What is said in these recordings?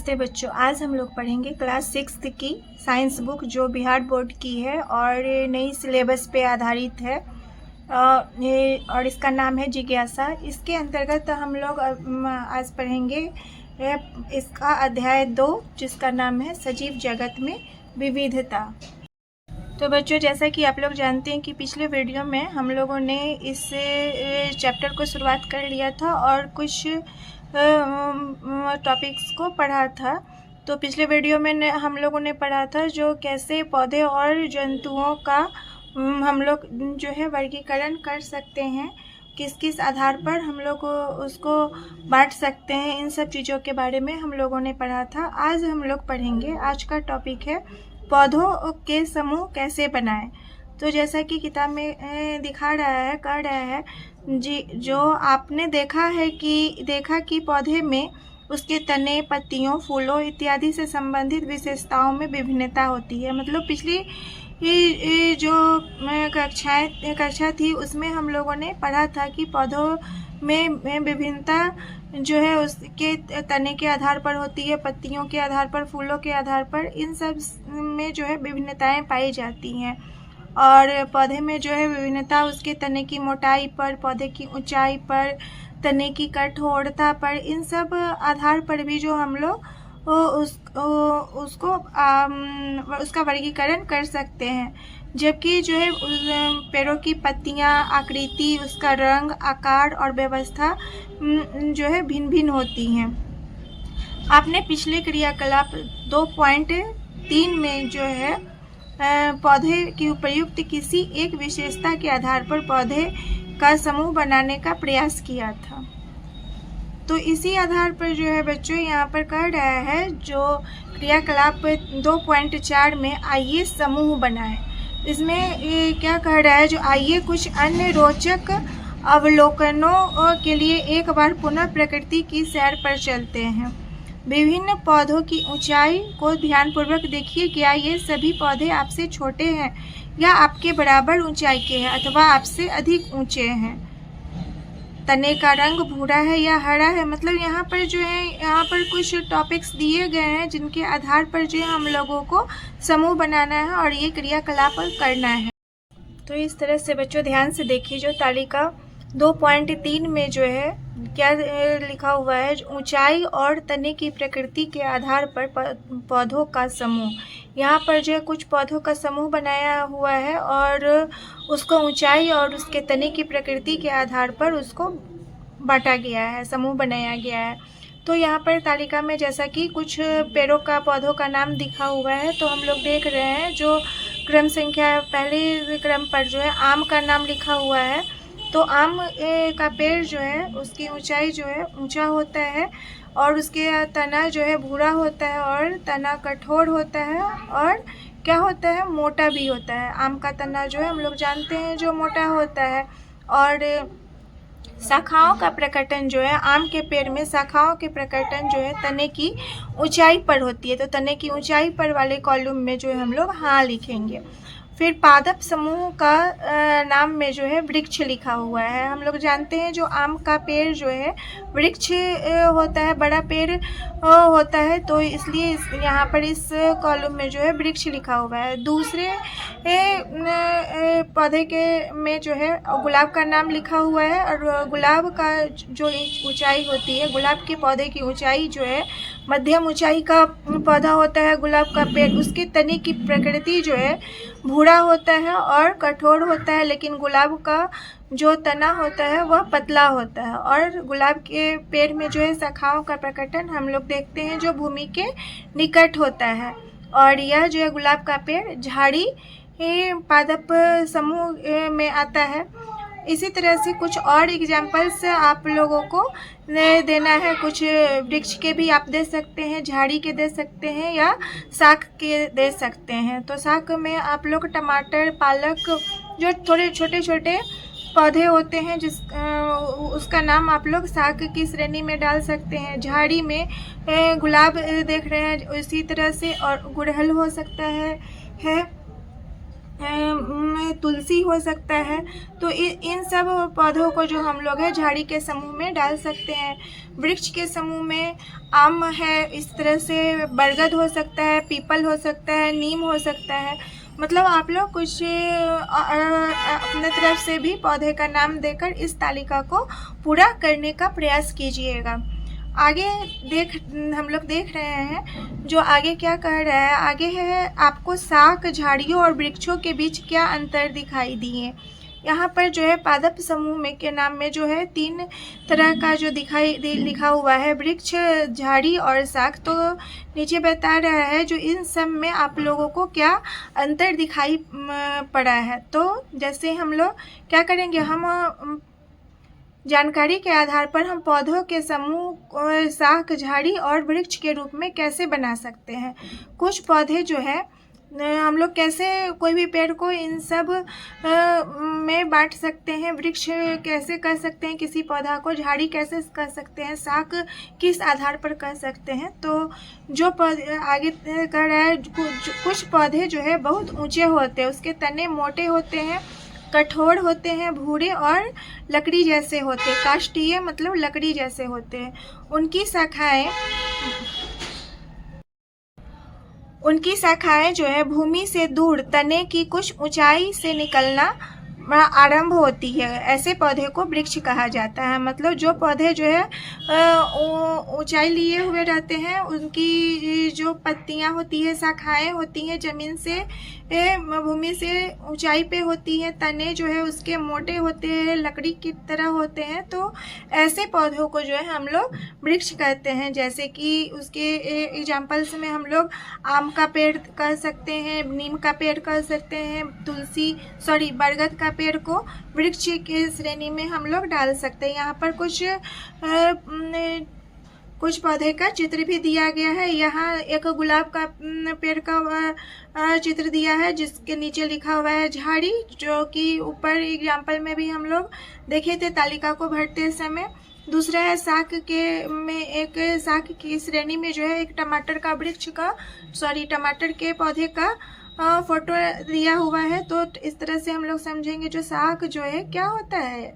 नमस्ते बच्चों। आज हम लोग पढ़ेंगे क्लास 6 की साइंस बुक जो बिहार बोर्ड की है और नई सिलेबस पे आधारित है और इसका नाम है जिज्ञासा। इसके अंतर्गत हम लोग आज पढ़ेंगे इसका अध्याय 2 जिसका नाम है सजीव जगत में विविधता। तो बच्चों, जैसा कि आप लोग जानते हैं कि पिछले वीडियो में हम लोगों ने इस चैप्टर को शुरुआत कर लिया था और कुछ टॉपिक्स को पढ़ा था। तो पिछले वीडियो में हम लोगों ने पढ़ा था जो कैसे पौधे और जंतुओं का हम लोग जो है वर्गीकरण कर सकते हैं, किस किस आधार पर हम लोग उसको बांट सकते हैं, इन सब चीज़ों के बारे में हम लोगों ने पढ़ा था। आज हम लोग पढ़ेंगे, आज का टॉपिक है पौधों के समूह कैसे बनाएं। तो जैसा कि किताब में दिखा रहा है, कर रहा है जी, जो आपने देखा कि पौधे में उसके तने, पत्तियों, फूलों इत्यादि से संबंधित विशेषताओं में विभिन्नता होती है। मतलब पिछली जो कक्षा थी उसमें हम लोगों ने पढ़ा था कि पौधों में विभिन्नता जो है उसके तने के आधार पर होती है, पत्तियों के आधार पर, फूलों के आधार पर, इन सब में जो है विभिन्नताएं पाई जाती हैं। और पौधे में जो है विभिन्नता उसके तने की मोटाई पर, पौधे की ऊंचाई पर, तने की कठोरता पर, इन सब आधार पर भी जो हम लोग उसका वर्गीकरण कर सकते हैं। जबकि जो है पेड़ों की पत्तियां, आकृति, उसका रंग, आकार और व्यवस्था जो है भिन्न भिन्न होती हैं। आपने पिछले क्रियाकलाप 2.3 में जो है पौधे की उपयुक्त किसी एक विशेषता के आधार पर पौधे का समूह बनाने का प्रयास किया था। तो इसी आधार पर जो है बच्चों यहाँ पर कह रहा है जो क्रियाकलाप 2.4 में आइए समूह बनाएं। इसमें क्या कह रहा है, जो आइए कुछ अन्य रोचक अवलोकनों के लिए एक बार पुनः प्रकृति की सैर पर चलते हैं। विभिन्न पौधों की ऊंचाई को ध्यानपूर्वक देखिए। क्या ये सभी पौधे आपसे छोटे हैं या आपके बराबर ऊंचाई के हैं अथवा आपसे अधिक ऊंचे हैं? तने का रंग भूरा है या हरा है? मतलब यहाँ पर जो है, यहाँ पर कुछ टॉपिक्स दिए गए हैं जिनके आधार पर जो हम लोगों को समूह बनाना है और ये क्रियाकलाप करना है। तो इस तरह से बच्चों ध्यान से देखिए, जो तालिका 2.3 में जो है क्या लिखा हुआ है, ऊंचाई और तने की प्रकृति के आधार पर पौधों का समूह। यहाँ पर जो है कुछ पौधों का समूह बनाया हुआ है और उसको ऊंचाई और उसके तने की प्रकृति के आधार पर उसको बांटा गया है, समूह बनाया गया है। तो यहाँ पर तालिका में जैसा कि कुछ पेड़ों का, पौधों का नाम दिखा हुआ है, तो हम लोग देख रहे हैं जो क्रम संख्या पहले क्रम पर जो है आम का नाम लिखा हुआ है। तो आम का पेड़ जो है उसकी ऊंचाई जो है ऊंचा होता है और उसके तना जो है भूरा होता है और तना कठोर होता है और क्या होता है, मोटा भी होता है। आम का तना जो है हम लोग जानते हैं जो मोटा होता है। और शाखाओं का प्रकटन जो है, आम के पेड़ में शाखाओं के प्रकटन जो है तने की ऊंचाई पर होती है। तो तने की ऊंचाई पर वाले कॉलम में जो है हम लोग हाँ लिखेंगे। फिर पादप समूह का नाम में जो है वृक्ष लिखा हुआ है। हम लोग जानते हैं जो आम का पेड़ जो है वृक्ष होता है, बड़ा पेड़ होता है, तो इसलिए यहाँ पर इस कॉलम में जो है वृक्ष लिखा हुआ है। दूसरे पौधे के में जो है गुलाब का नाम लिखा हुआ है और गुलाब का जो ऊंचाई होती है, गुलाब के पौधे की ऊंचाई जो है मध्यम ऊंचाई का पौधा होता है गुलाब का पेड़। उसके तने की प्रकृति जो है भूरा होता है और कठोर होता है, लेकिन गुलाब का जो तना होता है वह पतला होता है। और गुलाब के पेड़ में जो है शाखाओं का प्रकटन हम लोग देखते हैं जो भूमि के निकट होता है। और यह जो है गुलाब का पेड़ झाड़ी पादप समूह में आता है। इसी तरह से कुछ और एग्जाम्पल्स आप लोगों को देना है। कुछ वृक्ष के भी आप दे सकते हैं, झाड़ी के दे सकते हैं या शाक के दे सकते हैं। तो शाक में आप लोग टमाटर, पालक, जो थोड़े छोटे छोटे पौधे होते हैं उसका नाम आप लोग शाक की श्रेणी में डाल सकते हैं। झाड़ी में गुलाब देख रहे हैं, उसी तरह से और गुड़हल हो सकता है तुलसी हो सकता है। तो इन सब पौधों को जो हम लोग है झाड़ी के समूह में डाल सकते हैं। वृक्ष के समूह में आम है, इस तरह से बरगद हो सकता है, पीपल हो सकता है, नीम हो सकता है। मतलब आप लोग कुछ अपने तरफ से भी पौधे का नाम देकर इस तालिका को पूरा करने का प्रयास कीजिएगा। आगे हम लोग देख रहे हैं जो आगे क्या कह रहा है। आगे है आपको शाख, झाड़ियों और वृक्षों के बीच क्या अंतर दिखाई दिए। यहाँ पर जो है पादप समूह में के नाम में जो है 3 तरह का जो लिखा हुआ है, वृक्ष, झाड़ी और शाख। तो नीचे बता रहा है जो इन सब में आप लोगों को क्या अंतर दिखाई पड़ा है। तो जैसे हम लोग क्या करेंगे, हम जानकारी के आधार पर हम पौधों के समूह शाख, झाड़ी और वृक्ष के रूप में कैसे बना सकते हैं। कुछ पौधे जो है हम लोग कैसे कोई भी पेड़ को इन सब में बांट सकते हैं। वृक्ष कैसे कर सकते हैं किसी पौधा को, झाड़ी कैसे कर सकते हैं, शाख किस आधार पर कर सकते हैं। तो जो पौधे आगे कर रहा है, कुछ पौधे जो है बहुत ऊंचे होते हैं, उसके तने मोटे होते हैं, कठोर होते हैं, भूरे और लकड़ी जैसे होते हैं। काष्ठीय मतलब लकड़ी जैसे होते हैं। उनकी शाखाएं जो है भूमि से दूर तने की कुछ ऊंचाई से निकलना आरंभ होती है। ऐसे पौधे को वृक्ष कहा जाता है। मतलब जो पौधे जो है ऊंचाई लिए हुए रहते हैं, उनकी जो पत्तियां होती है, शाखाएं होती हैं, जमीन से भूमि से ऊंचाई पे होती हैं, तने जो है उसके मोटे होते हैं, लकड़ी की तरह होते हैं। तो ऐसे पौधों को जो है हम लोग वृक्ष कहते हैं। जैसे कि उसके एग्जाम्पल्स में हम लोग आम का पेड़ कह सकते हैं, नीम का पेड़ कह सकते हैं, बरगद का पेड़ को वृक्ष के श्रेणी में हम लोग डाल सकते हैं। यहाँ पर कुछ पौधे का चित्र भी दिया गया है। यहाँ एक गुलाब का पेड़ का चित्र दिया है जिसके नीचे लिखा हुआ है झाड़ी, जो कि ऊपर एग्जाम्पल में भी हम लोग देखे थे तालिका को भरते समय। दूसरा है शाख की श्रेणी में जो है एक टमाटर के पौधे का फोटो दिया हुआ है। तो इस तरह से हम लोग समझेंगे जो शाख जो है क्या होता है,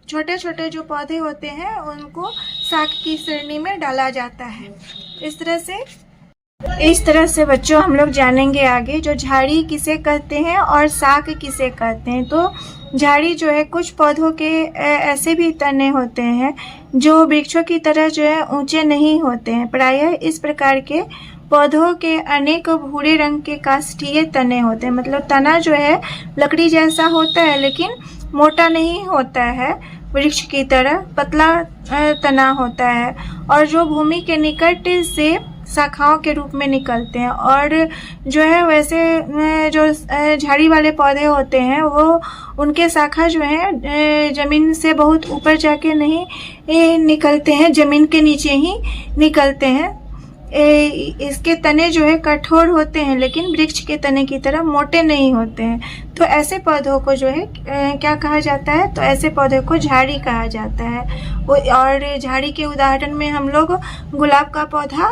छोटे छोटे जो पौधे होते हैं उनको शाख की श्रेणी में डाला जाता है। इस तरह से बच्चों हम लोग जानेंगे आगे जो झाड़ी किसे कहते हैं और शाख किसे कहते हैं। तो झाड़ी जो है कुछ पौधों के ऐसे भी तने होते हैं जो वृक्षों की तरह जो है ऊंचे नहीं होते हैं। प्रायः इस प्रकार के पौधों के अनेक भूरे रंग के काष्ठीय तने होते हैं। मतलब तना जो है लकड़ी जैसा होता है लेकिन मोटा नहीं होता है, वृक्ष की तरह पतला तना होता है, और जो भूमि के निकट से शाखाओं के रूप में निकलते हैं। और जो है वैसे जो झाड़ी वाले पौधे होते हैं वो उनके शाखा जो है जमीन से बहुत ऊपर जाके नहीं निकलते हैं, जमीन के नीचे ही निकलते हैं। इसके तने जो है कठोर होते हैं लेकिन वृक्ष के तने की तरह मोटे नहीं होते हैं। तो ऐसे पौधों को जो है क्या कहा जाता है, तो ऐसे पौधे को झाड़ी कहा जाता है। और झाड़ी के उदाहरण में हम लोग गुलाब का पौधा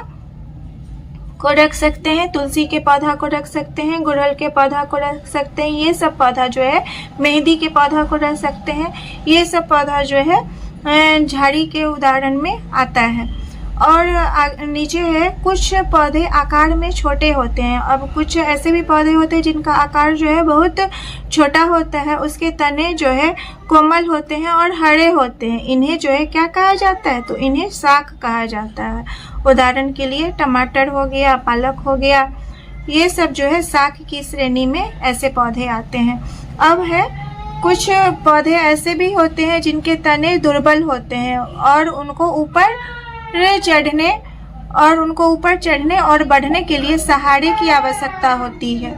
को रख सकते हैं, तुलसी के पौधा को रख सकते हैं, गुड़हल के पौधा को रख सकते हैं। ये सब पौधा जो है मेहंदी के पौधा को रख सकते हैं। ये सब पौधा जो है झाड़ी के उदाहरण में आता है। और नीचे है कुछ पौधे आकार में छोटे होते हैं। अब कुछ ऐसे भी पौधे होते हैं जिनका आकार जो है बहुत छोटा होता है, उसके तने जो है कोमल होते हैं और हरे होते हैं। इन्हें जो है क्या कहा जाता है, तो इन्हें शाख कहा जाता है। उदाहरण के लिए टमाटर हो गया, पालक हो गया, ये सब जो है शाख की श्रेणी में ऐसे पौधे आते हैं। अब है कुछ पौधे ऐसे भी होते हैं जिनके तने दुर्बल होते हैं और उनको ऊपर चढ़ने और बढ़ने के लिए सहारे की आवश्यकता होती है।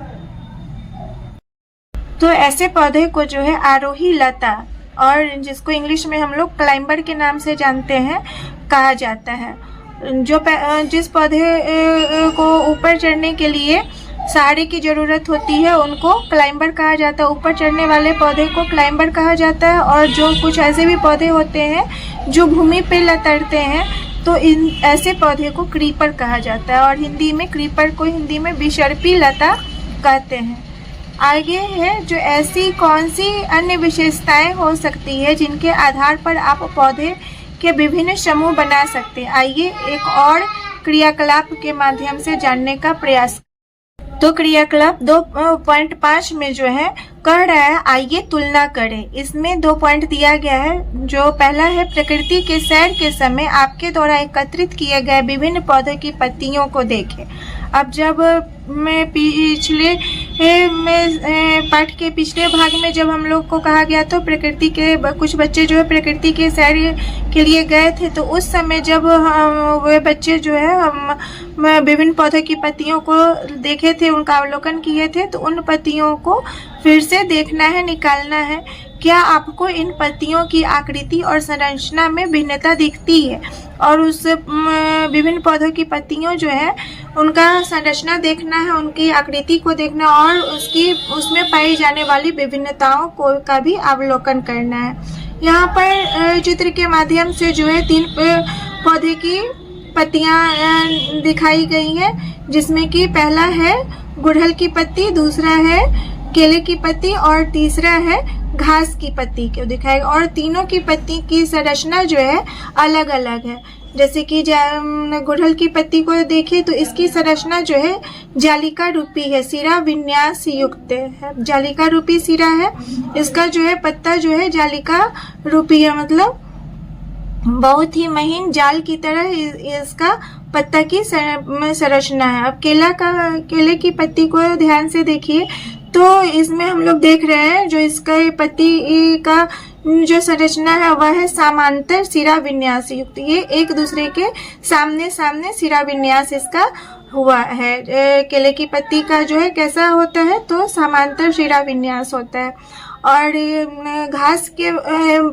तो ऐसे पौधे को जो है आरोही लता, और जिसको इंग्लिश में हम लोग क्लाइंबर के नाम से जानते हैं, कहा जाता है। जिस पौधे को ऊपर चढ़ने के लिए सहारे की जरूरत होती है उनको क्लाइंबर कहा जाता है। ऊपर चढ़ने वाले पौधे को क्लाइंबर कहा जाता है। और जो कुछ ऐसे भी पौधे होते हैं जो भूमि पे लतड़ते हैं, तो इन ऐसे पौधे को क्रीपर कहा जाता है। और हिंदी में क्रीपर को हिंदी में विसर्पी लता कहते हैं। आगे है जो ऐसी कौन सी अन्य विशेषताएं हो सकती है जिनके आधार पर आप पौधे के विभिन्न समूह बना सकते हैं। आइए एक और क्रियाकलाप के माध्यम से जानने का प्रयास। तो क्रियाकलाप 2.5 में जो है कह रहा है आइए तुलना करें। इसमें 2 पॉइंट दिया गया है। जो पहला है, प्रकृति के सैर के समय आपके द्वारा एकत्रित किए गए विभिन्न पौधों की पत्तियों को देखें। अब जब मैं पिछले पाठ के पिछले भाग में जब हम लोग को कहा गया तो प्रकृति के कुछ बच्चे जो है प्रकृति के सैर के लिए गए थे, तो उस समय जब वे बच्चे जो है हम विभिन्न पौधों की पत्तियों को देखे थे, उनका अवलोकन किए थे, तो उन पत्तियों को फिर से देखना है, निकालना है। क्या आपको इन पत्तियों की आकृति और संरचना में भिन्नता दिखती है? और उस विभिन्न पौधों की पत्तियों जो है उनका संरचना देखना है, उनकी आकृति को देखना और उसमें पाई जाने वाली विभिन्नताओं को का भी अवलोकन करना है। यहाँ पर चित्र के माध्यम से जो है 3 पौधे की पत्तियाँ दिखाई गई हैं, जिसमें कि पहला है गुड़हल की पत्ती, दूसरा है केले की पत्ती और तीसरा है घास की पत्ती को दिखाएगा। और तीनों की पत्ती की संरचना जो है अलग अलग है। जैसे कि गुड़हल की पत्ती को देखें तो इसकी संरचना जो है जालिका रूपी है, सिरा विन्यास युक्त है। जालिका रूपी सिरा है, इसका जो है पत्ता जो है जालिका रूपी है, मतलब बहुत ही महीन जाल की तरह इसका पत्ता की संरचना है। अब केले की पत्ती को ध्यान से देखिए तो इसमें हम लोग देख रहे हैं जो इसका पत्ती का जो संरचना है वह है समांतर सिरा विन्यास युक्त। ये एक दूसरे के सामने सामने सिरा विन्यास इसका हुआ है। केले की पत्ती का जो है कैसा होता है तो समांतर सिरा विन्यास होता है, और घास के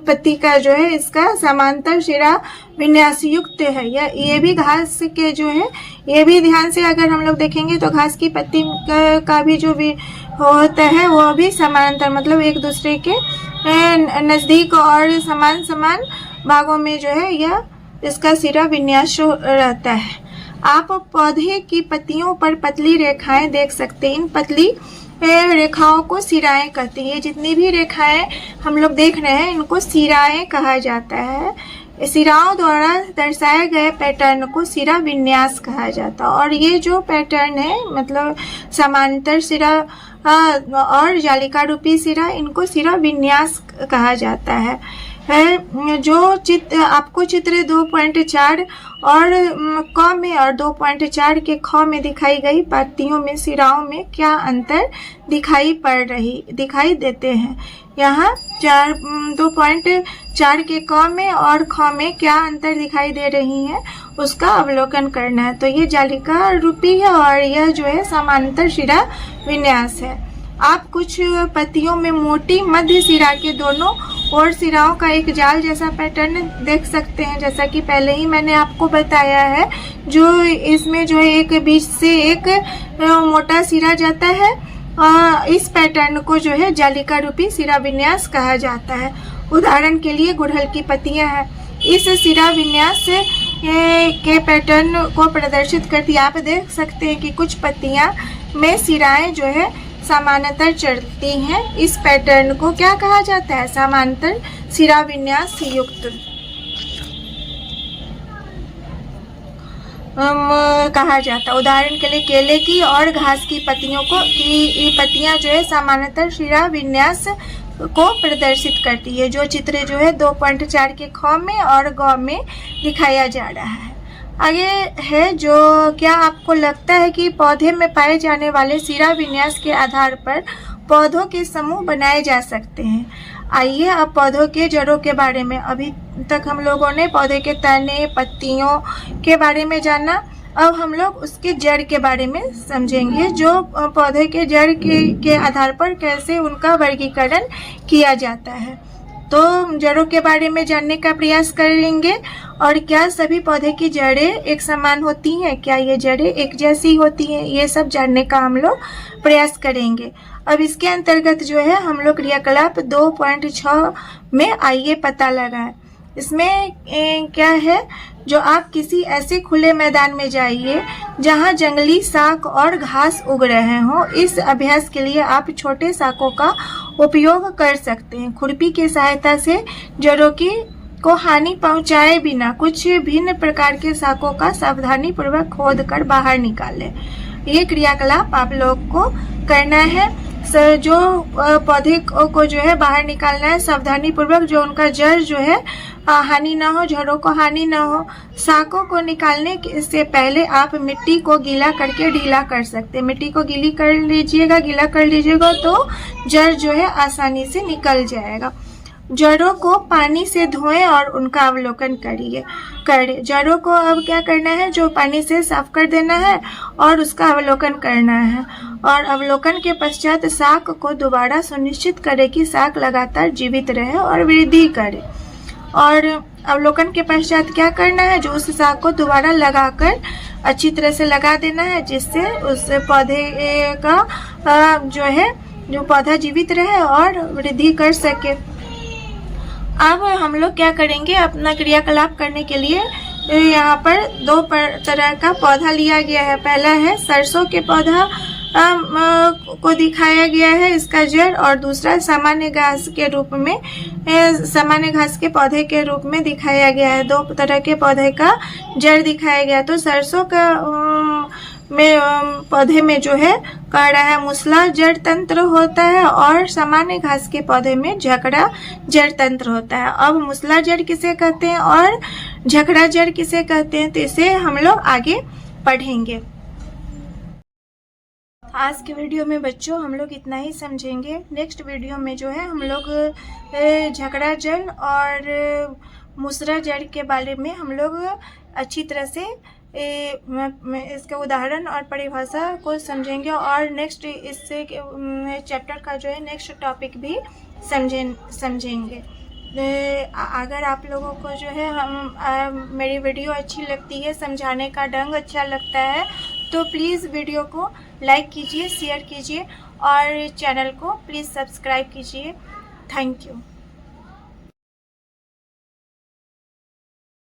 पत्ती का जो है इसका समांतर सिरा विन्यास युक्त है। ये भी घास के जो है ये भी ध्यान से अगर हम लोग देखेंगे तो घास की पत्ती का भी जो भी होता है वो भी समांतर, मतलब एक दूसरे के नज़दीक और समान भागों में जो है यह इसका सिरा विन्यास रहता है। आप पौधे की पत्तियों पर पतली रेखाएं देख सकते हैं। इन पतली रेखाओं को सिराएं कहते हैं। जितनी भी रेखाएं हम लोग देख रहे हैं इनको सिराएं कहा जाता है। सिराओं द्वारा दर्शाए गए पैटर्न को सिरा विन्यास कहा जाता है। और ये जो पैटर्न है मतलब समांतर सिरा और जालिका रूपी सिरा, इनको सिरा विन्यास कहा जाता है। जो चित्र आपको चित्र 2.4 और क में और 2.4 के ख में दिखाई गई पत्तियों में सिराओं में क्या अंतर दिखाई देते हैं। यहाँ 2.4 के क में और ख में क्या अंतर दिखाई दे रही है उसका अवलोकन करना है। तो ये जालिका रूपी है और यह जो है समांतर सिरा विन्यास है। आप कुछ पत्तियों में मोटी मध्य सिरा के दोनों और सिराओं का एक जाल जैसा पैटर्न देख सकते हैं। जैसा कि पहले ही मैंने आपको बताया है, जो इसमें जो है एक बीच से एक मोटा सिरा जाता है। इस पैटर्न को जो है जालिका रूपी सिरा विन्यास कहा जाता है। उदाहरण के लिए गुड़हल की पत्तियां हैं। इस सिरा विन्यास के पैटर्न को प्रदर्शित करती आप देख सकते हैं कि कुछ पत्तियां में सिराएं जो है समानांतर चढ़ती हैं। इस पैटर्न को क्या कहा जाता है? समांतर सिरा विन्यास युक्त कहा जाता है। उदाहरण के लिए केले की और घास की पत्तियों की पत्तियां जो है समानांतर सिरा विन्यास को प्रदर्शित करती है। जो चित्र जो है 2.4 के ख में और ग में दिखाया जा रहा है। आगे है जो क्या आपको लगता है कि पौधे में पाए जाने वाले सिरा विन्यास के आधार पर पौधों के समूह बनाए जा सकते हैं। आइए अब पौधों के जड़ों के बारे में, अभी तक हम लोगों ने पौधे के तने पत्तियों के बारे में जाना, अब हम लोग उसके जड़ के बारे में समझेंगे। जो पौधे के जड़ के आधार पर कैसे उनका वर्गीकरण किया जाता है। तो जड़ों के बारे में जानने का प्रयास करेंगे। और क्या सभी पौधे की जड़ें एक समान होती हैं? क्या ये जड़ें एक जैसी होती हैं? ये सब जानने का हम लोग प्रयास करेंगे। अब इसके अंतर्गत जो है हम लोग क्रियाकलाप 2.6 में आइए पता लगाएं। इसमें क्या है, जो आप किसी ऐसे खुले मैदान में जाइए जहां जंगली शाक और घास उग रहे हों। इस अभ्यास के लिए आप छोटे शाकों का उपयोग कर सकते हैं। खुरपी की सहायता से जड़ों को हानि पहुंचाए बिना कुछ भिन्न प्रकार के शाकों का सावधानी पूर्वक खोद कर बाहर निकालें। ये क्रियाकलाप आप लोग को करना है। जो पौधे को जो है बाहर निकालना है सावधानी पूर्वक, जो उनका जड़ जो है हानि ना हो, जड़ों को हानि ना हो। शाकों को निकालने से पहले आप मिट्टी को गीला करके ढीला कर सकते हैं। मिट्टी को गीली कर लीजिएगा, गीला कर लीजिएगा तो जड़ जो है आसानी से निकल जाएगा। जड़ों को पानी से धोएं और उनका अवलोकन करें। जड़ों को अब क्या करना है, जो पानी से साफ कर देना है और उसका अवलोकन करना है। और अवलोकन के पश्चात शाक को दोबारा सुनिश्चित करें कि शाक लगातार जीवित रहे और वृद्धि करे। और अवलोकन के पश्चात क्या करना है, जो उस शाक को दोबारा लगाकर अच्छी तरह से लगा देना है, जिससे उस पौधे का जो पौधा जीवित रहे और वृद्धि कर सके। अब हम लोग क्या करेंगे, अपना क्रियाकलाप करने के लिए यहाँ पर दो तरह का पौधा लिया गया है। पहला है सरसों के पौधा को दिखाया गया है, इसका जड़, और दूसरा सामान्य घास के रूप में, सामान्य घास के पौधे के रूप में दिखाया गया है। दो तरह के पौधे का जड़ दिखाया गया। तो सरसों का पौधे में जो है कह रहा है मुसला जड़ तंत्र होता है और सामान्य घास के पौधे में झकड़ा जड़ तंत्र होता है। अब मुसला जड़ किसे कहते हैं और झकड़ा जड़ किसे कहते हैं, तो इसे हम लोग आगे पढ़ेंगे। आज के वीडियो में बच्चों हम लोग इतना ही समझेंगे। नेक्स्ट वीडियो में जो है हम लोग झकड़ा जड़ और मुसला जड़ के बारे में हम लोग अच्छी तरह से इसके उदाहरण और परिभाषा को समझेंगे और नेक्स्ट इससे चैप्टर का जो है नेक्स्ट टॉपिक भी समझेंगे। अगर आप लोगों को जो है मेरी वीडियो अच्छी लगती है, समझाने का ढंग अच्छा लगता है, तो प्लीज़ वीडियो को लाइक कीजिए, शेयर कीजिए और चैनल को प्लीज़ सब्सक्राइब कीजिए। Thank you.